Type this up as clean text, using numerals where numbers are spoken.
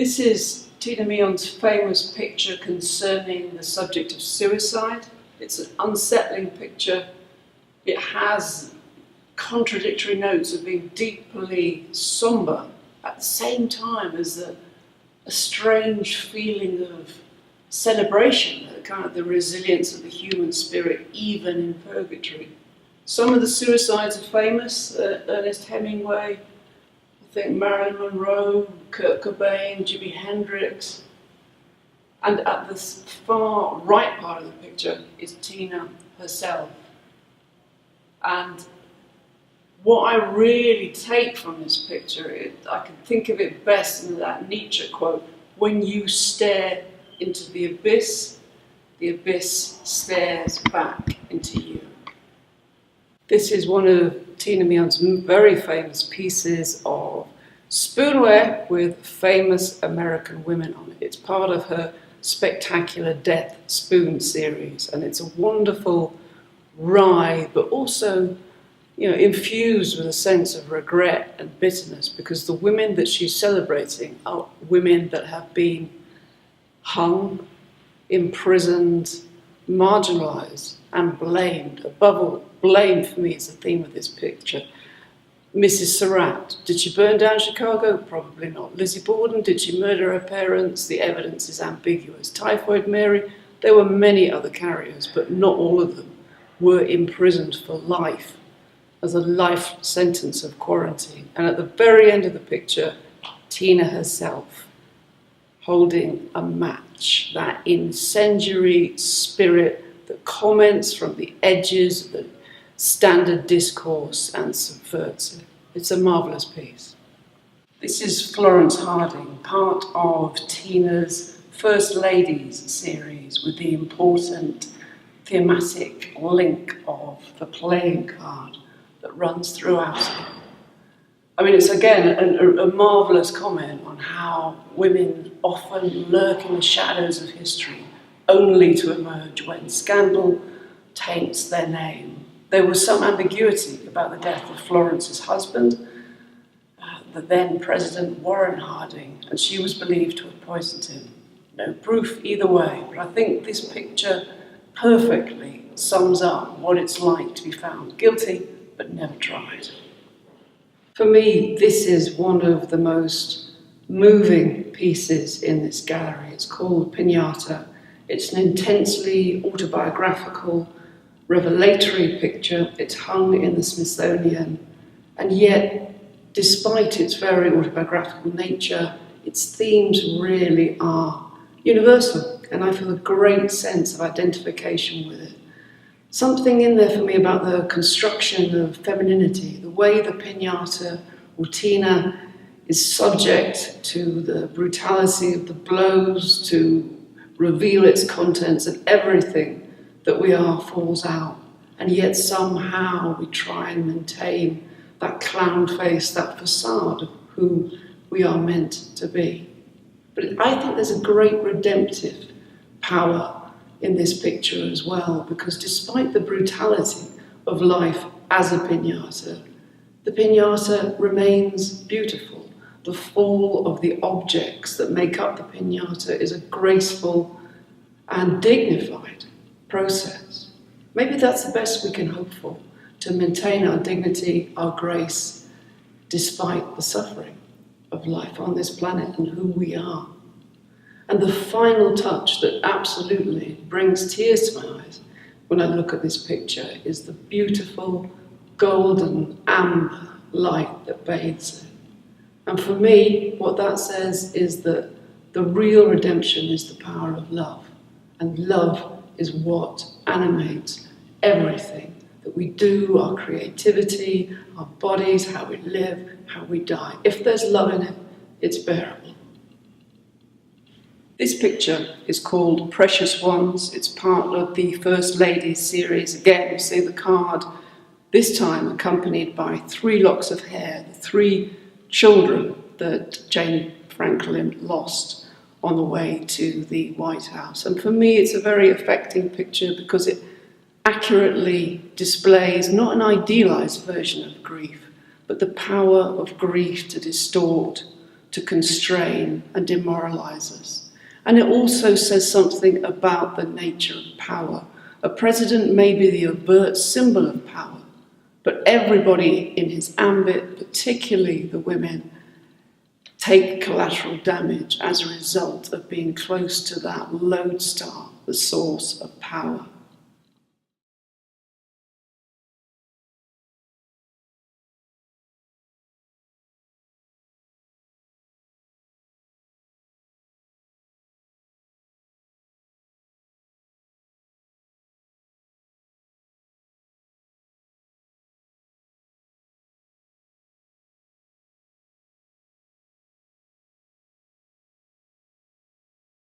This is Tina Mion's famous picture concerning the subject of suicide. It's an unsettling picture. It has contradictory notes of being deeply sombre at the same time as a strange feeling of celebration, kind of the resilience of the human spirit, even in purgatory. Some of the suicides are famous. Ernest Hemingway, I think Marilyn Monroe, Kurt Cobain, Jimi Hendrix. And at the far right part of the picture is Tina herself. And what I really take from this picture, I can think of it best in that Nietzsche quote, when you stare into the abyss stares back into you. This is one of Tina Mion's very famous pieces of spoonware with famous American women on it. It's part of her spectacular Death Spoon series, and it's a wonderful wry, but also, infused with a sense of regret and bitterness, because the women that she's celebrating are women that have been hung, imprisoned, marginalised, and blamed. Above all, blame for me is the theme of this picture. Mrs. Surratt, did she burn down Chicago? Probably not. Lizzie Borden, did she murder her parents? The evidence is ambiguous. Typhoid Mary, there were many other carriers, but not all of them were imprisoned for life, as a life sentence of quarantine. And at the very end of the picture, Tina herself, holding a match, that incendiary spirit that comments from the edges of the standard discourse and subverts it. It's a marvellous piece. This is Florence Harding, part of Tina's First Ladies series, with the important thematic link of the playing card that runs throughout it. I mean, it's again a marvellous comment on how women often lurk in the shadows of history, only to emerge when scandal taints their name. There was some ambiguity about the death of Florence's husband, the then President Warren Harding, and she was believed to have poisoned him. No proof either way, but I think this picture perfectly sums up what it's like to be found guilty but never tried. For me, this is one of the most moving pieces in this gallery. It's called Pinata. It's an intensely autobiographical, revelatory picture. It's hung in the Smithsonian, and yet, despite its very autobiographical nature, its themes really are universal, and I feel a great sense of identification with it. Something in there for me about the construction of femininity, the way the pinata or Tina is subject to the brutality of the blows, to reveal its contents, and everything that we are falls out. And yet somehow we try and maintain that clown face, that facade of who we are meant to be. But I think there's a great redemptive power in this picture as well, because despite the brutality of life as a pinata, the pinata remains beautiful. The fall of the objects that make up the pinata is a graceful and dignified process. Maybe that's the best we can hope for, to maintain our dignity, our grace, despite the suffering of life on this planet and who we are. And the final touch that absolutely brings tears to my eyes when I look at this picture is the beautiful golden amber light that bathes it. And for me, what that says is that the real redemption is the power of love. And love is what animates everything that we do, our creativity, our bodies, how we live, how we die. If there's love in it, it's bearable. This picture is called Precious Ones. It's part of the First Ladies series. Again, you see the card, this time accompanied by 3 locks of hair, the 3 children that Jane Franklin lost on the way to the White House. And for me, it's a very affecting picture because it accurately displays not an idealized version of grief, but the power of grief to distort to constrain and demoralize us. And it also says something about the nature of power. A president may be the overt symbol of power, but everybody in his ambit, particularly the women, take collateral damage as a result of being close to that lodestar, the source of power.